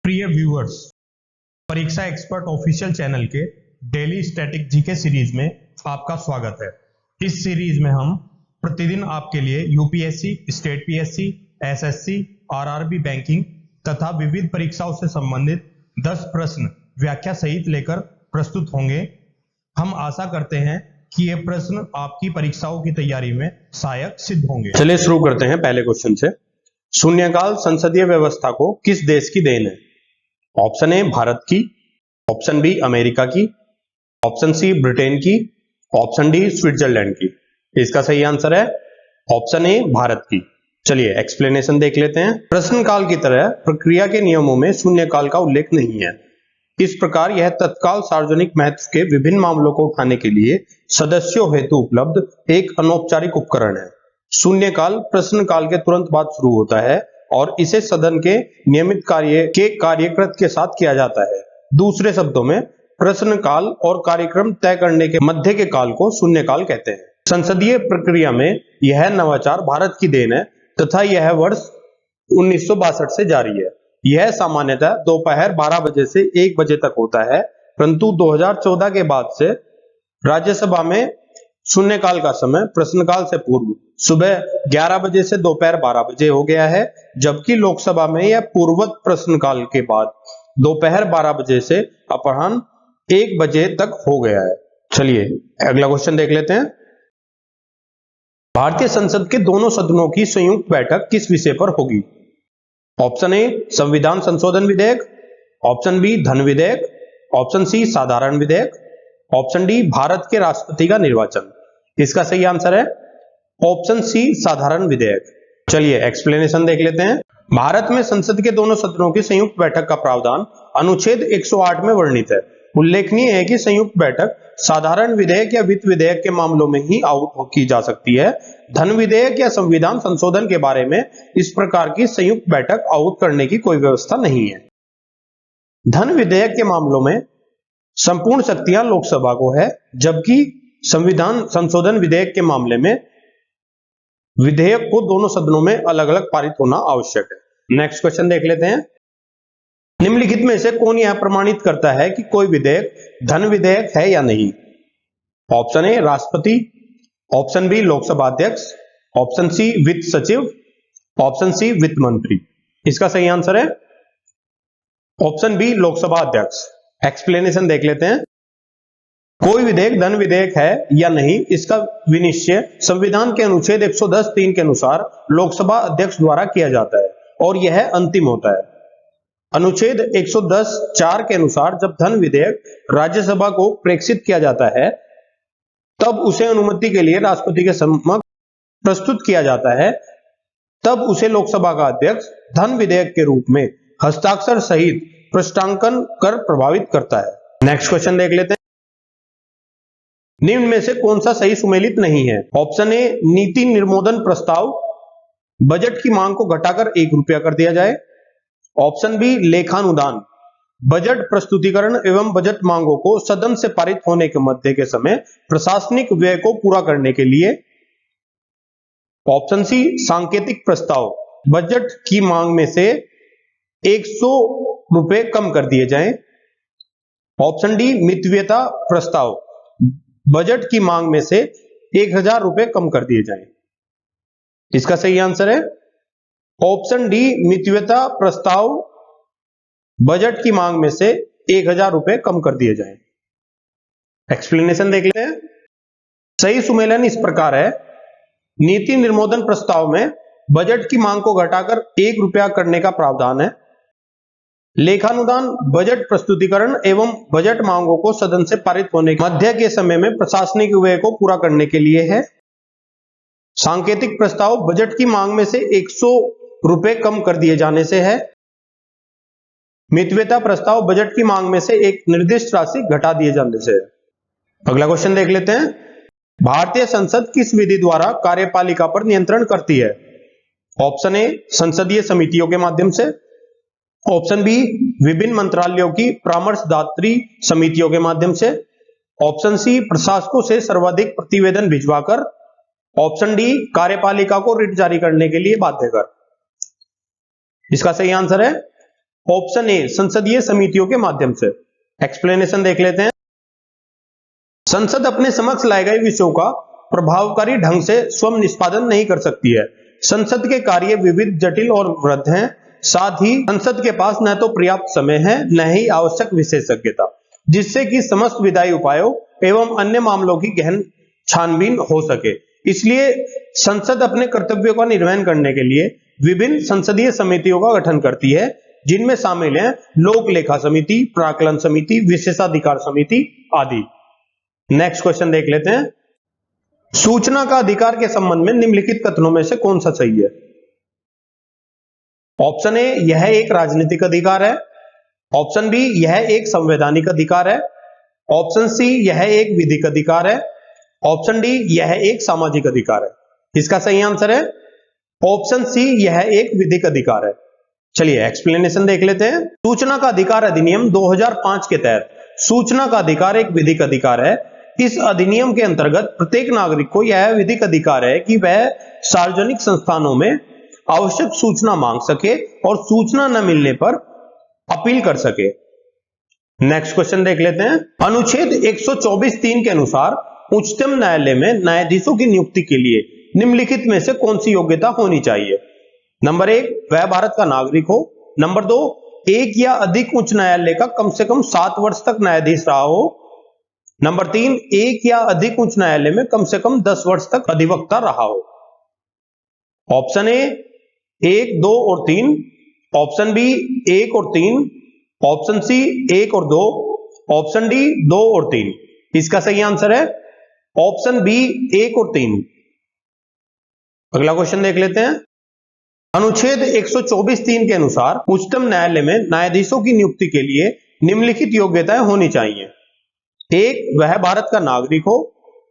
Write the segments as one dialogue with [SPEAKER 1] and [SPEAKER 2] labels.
[SPEAKER 1] प्रिय व्यूअर्स, परीक्षा expert official channel के डेली स्टैटिक जीके सीरीज में आपका स्वागत है। इस सीरीज में हम प्रतिदिन आपके लिए UPSC, state PSC, SSC, RRB banking तथा विविध परीक्षाओं से संबंधित 10 प्रश्न व्याख्या सहित लेकर प्रस्तुत होंगे। हम आशा करते हैं कि ये प्रश्न आपकी परीक्षाओं की तैयारी में सहायक सिद्ध होंगे।
[SPEAKER 2] चलिए शुरू करते हैं पहले क्वेश्चन से। शून्यकाल संसदीय व्यवस्था को किस देश की देन है? ऑप्शन ए भारत की, ऑप्शन बी अमेरिका की, ऑप्शन सी ब्रिटेन की, ऑप्शन डी स्विट्जरलैंड की। इसका सही आंसर है ऑप्शन ए भारत की। चलिए एक्सप्लेनेशन देख लेते हैं। प्रश्नकाल की तरह प्रक्रिया के नियमों में शून्यकाल का उल्लेख नहीं है। इस प्रकार यह तत्काल सार्वजनिक महत्व के विभिन्न मामलों को उठाने के लिए सदस्यों हेतु उपलब्ध एक अनौपचारिक उपकरण है। शून्यकाल प्रश्नकाल के तुरंत बाद शुरू होता है और इसे सदन के नियमित कार्य के कार्यकृत के साथ किया जाता है। दूसरे शब्दों में प्रश्नकाल और कार्यक्रम तय करने के मध्य के काल को शून्यकाल कहते हैं। संसदीय प्रक्रिया में यह नवाचार भारत की देन है तथा यह वर्ष 1962 से जारी है। यह सामान्यतः दोपहर 12 बजे से 1 बजे तक होता है, परंतु 2014 के बाद से राज्यसभा में शून्यकाल का समय प्रश्नकाल से पूर्व सुबह 11 बजे से दोपहर 12 बजे हो गया है, जबकि लोकसभा में यह पूर्ववत प्रश्नकाल के बाद दोपहर 12 बजे से अपराह्न 1 बजे तक हो गया है। चलिए अगला क्वेश्चन देख लेते हैं। भारतीय संसद के दोनों सदनों की संयुक्त बैठक किस विषय पर होगी? ऑप्शन ए संविधान संशोधन विधेयक, ऑप्शन बी धन विधेयक, ऑप्शन सी साधारण विधेयक, ऑप्शन डी भारत के राष्ट्रपति का निर्वाचन। इसका सही आंसर है ऑप्शन सी साधारण विधेयक। चलिए एक्सप्लेनेशन देख लेते हैं। भारत में संसद के दोनों सदनों की संयुक्त बैठक का प्रावधान अनुच्छेद 108 में वर्णित है। उल्लेखनीय है कि संयुक्त बैठक साधारण विधेयक या वित्त विधेयक के मामलों में ही आहुत की जा सकती है। धन विधेयक या संविधान संशोधन के बारे में इस प्रकार की संयुक्त बैठक आहुत करने की कोई व्यवस्था नहीं है। धन विधेयक के मामलों में संपूर्ण शक्तियां लोकसभा को है, जबकि संविधान संशोधन विधेयक के मामले में विधेयक को दोनों सदनों में अलग अलग पारित होना आवश्यक है। नेक्स्ट क्वेश्चन देख लेते हैं। निम्नलिखित में से कौन यह प्रमाणित करता है कि कोई विधेयक धन विधेयक है या नहीं? ऑप्शन ए राष्ट्रपति, ऑप्शन बी लोकसभा अध्यक्ष, ऑप्शन सी वित्त सचिव, ऑप्शन सी वित्त मंत्री। इसका सही आंसर है ऑप्शन बी लोकसभा अध्यक्ष। एक्सप्लेनेशन देख लेते हैं। कोई विधेयक धन विधेयक है या नहीं, इसका विनिश्चय संविधान के अनुच्छेद 110(3) के अनुसार लोकसभा अध्यक्ष द्वारा किया जाता है और यह अंतिम होता है। अनुच्छेद 110(4) के अनुसार जब धन विधेयक राज्यसभा को प्रेषित किया जाता है, तब उसे अनुमति के लिए राष्ट्रपति के समक्ष प्रस्तुत किया जाता है। तब उसे लोकसभा का अध्यक्ष धन विधेयक के रूप में हस्ताक्षर सहित पृष्ठांकन कर प्रभावित करता है। नेक्स्ट क्वेश्चन देख लेते हैं। निम्न में से कौन सा सही सुमेलित नहीं है? ऑप्शन ए नीति निर्मोदन प्रस्ताव, बजट की मांग को घटाकर 1 रुपया कर दिया जाए। ऑप्शन बी लेखानुदान, बजट प्रस्तुतिकरण एवं बजट मांगों को सदन से पारित होने के मध्य के समय प्रशासनिक व्यय को पूरा करने के लिए। ऑप्शन सी सांकेतिक प्रस्ताव, बजट की मांग में से 100 रुपए कम कर दिए जाएं। ऑप्शन डी मितव्ययता प्रस्ताव, बजट की मांग में से 1000 रुपए कम कर दिए जाएं। इसका सही आंसर है ऑप्शन डी मितव्ययता प्रस्ताव, बजट की मांग में से 1000 रुपए कम कर दिए जाएं। एक्सप्लेनेशन देख लेते हैं। सही सुमेलन इस प्रकार है। नीति निर्मोदन प्रस्ताव में बजट की मांग को घटाकर 1 रुपया करने का प्रावधान है। लेखानुदान बजट प्रस्तुतिकरण एवं बजट मांगों को सदन से पारित होने के मध्य के समय में प्रशासनिक व्यय को पूरा करने के लिए है। सांकेतिक प्रस्ताव बजट की मांग में से 100 रुपए कम कर दिए जाने से है। मितव्ययता प्रस्ताव बजट की मांग में से एक निर्दिष्ट राशि घटा दिए जाने से है। अगला क्वेश्चन देख लेते हैं। भारतीय संसद किस विधि द्वारा कार्यपालिका पर नियंत्रण करती है? ऑप्शन ए संसदीय समितियों के माध्यम से, ऑप्शन बी विभिन्न मंत्रालयों की परामर्शदात्री समितियों के माध्यम से, ऑप्शन सी प्रशासकों से सर्वाधिक प्रतिवेदन भिजवाकर, ऑप्शन डी कार्यपालिका को रिट जारी करने के लिए बाध्य कर। इसका सही आंसर है ऑप्शन ए संसदीय समितियों के माध्यम से। एक्सप्लेनेशन देख लेते हैं। संसद अपने समक्ष लाए गए विषयों का प्रभावकारी ढंग से स्वयं निष्पादन नहीं कर सकती है। संसद के कार्य विविध, जटिल और वृहद हैं। साथ ही संसद के पास न तो पर्याप्त समय है, न ही आवश्यक विशेषज्ञता, जिससे कि समस्त विधायी उपायों एवं अन्य मामलों की गहन छानबीन हो सके। इसलिए संसद अपने कर्तव्यों का निर्वहन करने के लिए विभिन्न संसदीय समितियों का गठन करती है, जिनमें शामिल हैं लोक लेखा समिति, प्राक्कलन समिति, विशेषाधिकार समिति आदि। नेक्स्ट क्वेश्चन देख लेते हैं। सूचना का अधिकार के संबंध में निम्नलिखित कथनों में से कौन सा सही है? ऑप्शन ए यह एक राजनीतिक अधिकार है। ऑप्शन बी यह एक संवैधानिक अधिकार है। ऑप्शन सी यह एक विधिक अधिकार है। ऑप्शन डी यह एक सामाजिक अधिकार है। इसका सही आंसर है ऑप्शन सी, यह एक विधिक अधिकार है। चलिए एक्सप्लेनेशन देख लेते हैं। सूचना का अधिकार अधिनियम 2005 के तहत सूचना का अधिकार एक विधिक अधिकार है। इस अधिनियम के अंतर्गत प्रत्येक नागरिक को यह विधिक अधिकार है कि वह सार्वजनिक संस्थानों में आवश्यक सूचना मांग सके और सूचना न मिलने पर अपील कर सके। नेक्स्ट क्वेश्चन देख लेते हैं। अनुच्छेद 124(3) के अनुसार उच्चतम न्यायालय में न्यायाधीशों की नियुक्ति के लिए निम्नलिखित में से कौन सी योग्यता होनी चाहिए? नंबर 1, वह भारत का नागरिक हो। नंबर 2, एक या अधिक उच्च न्यायालय का कम से कम 7 वर्ष तक न्यायाधीश रहा हो। नंबर 3, एक या अधिक उच्च न्यायालय में कम से कम 10 वर्ष तक अधिवक्ता रहा हो। ऑप्शन ए 1, 2 और 3, ऑप्शन बी 1 और 3, ऑप्शन सी 1 और 2, ऑप्शन डी 2 और 3। इसका सही आंसर है ऑप्शन बी 1 और 3। अगला क्वेश्चन देख लेते हैं। अनुच्छेद 124(3) के अनुसार उच्चतम न्यायालय में न्यायाधीशों की नियुक्ति के लिए निम्नलिखित योग्यताएं होनी चाहिए। 1, वह भारत का नागरिक हो।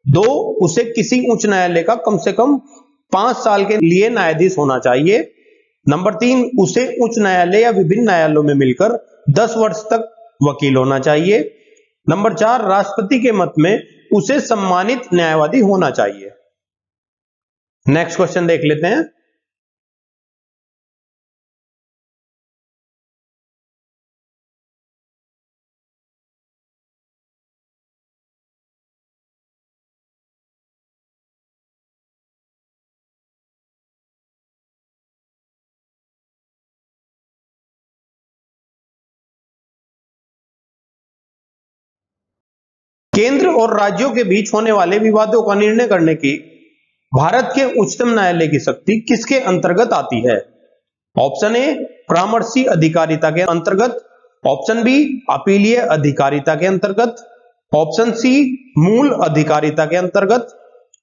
[SPEAKER 2] 2, उसे किसी उच्च न्यायालय का कम से कम 5 साल के लिए न्यायाधीश होना चाहिए। नंबर 3, उसे उच्च न्यायालय या विभिन्न न्यायालयों में मिलकर 10 वर्ष तक वकील होना चाहिए। नंबर 4, राष्ट्रपति के मत में उसे सम्मानित न्यायवादी होना चाहिए। नेक्स्ट क्वेश्चन देख लेते हैं। केंद्र और राज्यों के बीच होने वाले विवादों का निर्णय करने की भारत के उच्चतम न्यायालय की शक्ति किसके अंतर्गत आती है? ऑप्शन ए परामर्शी अधिकारिता के अंतर्गत, ऑप्शन बी अपीलीय अधिकारिता के अंतर्गत, ऑप्शन सी मूल अधिकारिता के अंतर्गत,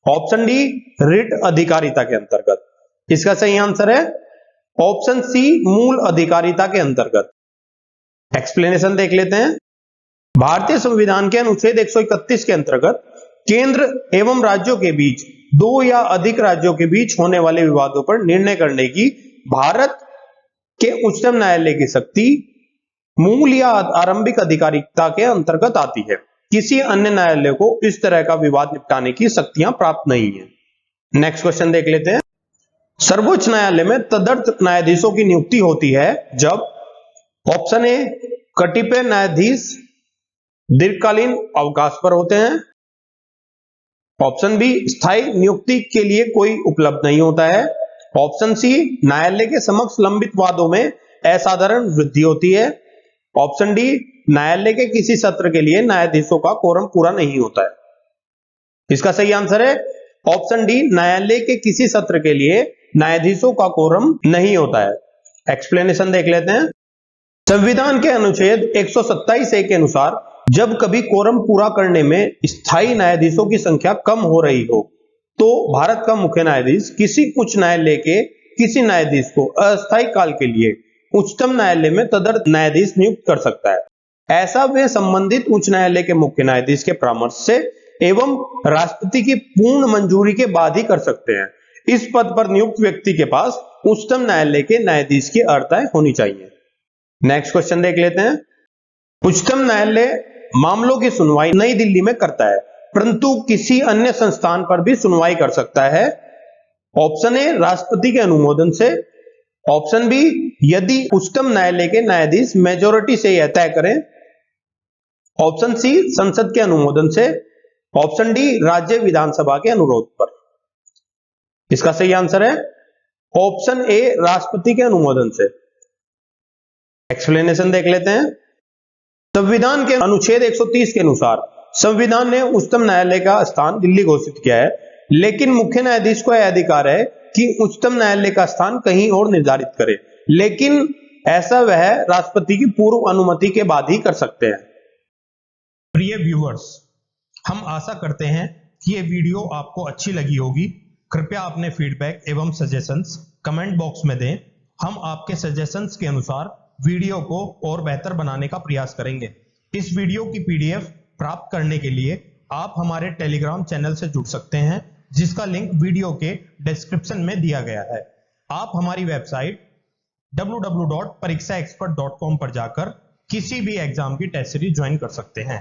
[SPEAKER 2] ऑप्शन डी रिट अधिकारिता के अंतर्गत। इसका सही आंसर है ऑप्शन सी मूल अधिकारिता के अंतर्गत। एक्सप्लेनेशन देख लेते हैं। भारतीय संविधान के अनुच्छेद 131 के अंतर्गत केंद्र एवं राज्यों के बीच 2 या अधिक राज्यों के बीच होने वाले विवादों पर निर्णय करने की भारत के उच्चतम न्यायालय की शक्ति मूल या आरंभिक अधिकारिता के अंतर्गत आती है। किसी अन्य न्यायालय को इस तरह का विवाद निपटाने की शक्तियां प्राप्त नहीं है। नेक्स्ट क्वेश्चन देख लेते हैं। सर्वोच्च न्यायालय में तदर्थ न्यायाधीशों की नियुक्ति होती है जब ऑप्शन ए कतिपय न्यायाधीश दीर्घकालीन अवकाश पर होते हैं, ऑप्शन बी स्थायी नियुक्ति के लिए कोई उपलब्ध नहीं होता है, ऑप्शन सी न्यायालय के समक्ष लंबित वादों में असाधारण वृद्धि होती है, ऑप्शन डी न्यायालय के किसी सत्र के लिए न्यायाधीशों का कोरम पूरा नहीं होता है। इसका सही आंसर है ऑप्शन डी, न्यायालय के किसी सत्र के लिए न्यायाधीशों का कोरम नहीं होता है। एक्सप्लेनेशन देख लेते हैं। संविधान के अनुच्छेद 127(a) के अनुसार जब कभी कोरम पूरा करने में स्थायी न्यायाधीशों की संख्या कम हो रही हो तो भारत का मुख्य न्यायाधीश किसी उच्च न्यायालय के किसी न्यायाधीश को अस्थायी काल के लिए उच्चतम न्यायालय में तदर्थ न्यायाधीश नियुक्त कर सकता है। ऐसा वे संबंधित उच्च न्यायालय के मुख्य न्यायाधीश के परामर्श से एवं राष्ट्रपति की पूर्ण मंजूरी के बाद ही कर सकते हैं। इस पद पर नियुक्त व्यक्ति के पास उच्चतम न्यायालय के न्यायाधीश की अर्हता होनी चाहिए। नेक्स्ट क्वेश्चन देख लेते हैं। उच्चतम न्यायालय मामलों की सुनवाई नई दिल्ली में करता है परंतु किसी अन्य संस्थान पर भी सुनवाई कर सकता है। ऑप्शन ए राष्ट्रपति के अनुमोदन से, ऑप्शन बी यदि उच्चतम न्यायालय के न्यायाधीश मेजोरिटी से यह तय करें। ऑप्शन सी संसद के अनुमोदन से। ऑप्शन डी राज्य विधानसभा के अनुरोध पर। इसका सही आंसर है ऑप्शन ए राष्ट्रपति के अनुमोदन से। एक्सप्लेनेशन देख लेते हैं। संविधान के अनुच्छेद 130 के अनुसार संविधान ने उच्चतम न्यायालय का स्थान दिल्ली घोषित किया है, लेकिन मुख्य न्यायाधीश को यह अधिकार है कि उच्चतम न्यायालय का स्थान कहीं और निर्धारित करे, लेकिन ऐसा वह राष्ट्रपति की पूर्व अनुमति के बाद ही कर सकते हैं।
[SPEAKER 1] प्रिय व्यूअर्स, हम आशा करते हैं कि ये वीडियो आपको अच्छी लगी होगी। कृपया अपने फीडबैक एवं सजेशंस कमेंट बॉक्स में दें। हम आपके सजेशंस के अनुसार वीडियो को और बेहतर बनाने का प्रयास करेंगे। इस वीडियो की पीडीएफ प्राप्त करने के लिए आप हमारे टेलीग्राम चैनल से जुड़ सकते हैं, जिसका लिंक वीडियो के डिस्क्रिप्शन में दिया गया है। आप हमारी वेबसाइट www.parikshaexpert.com पर जाकर किसी भी एग्जाम की टेस्ट सीरीज ज्वाइन कर सकते हैं।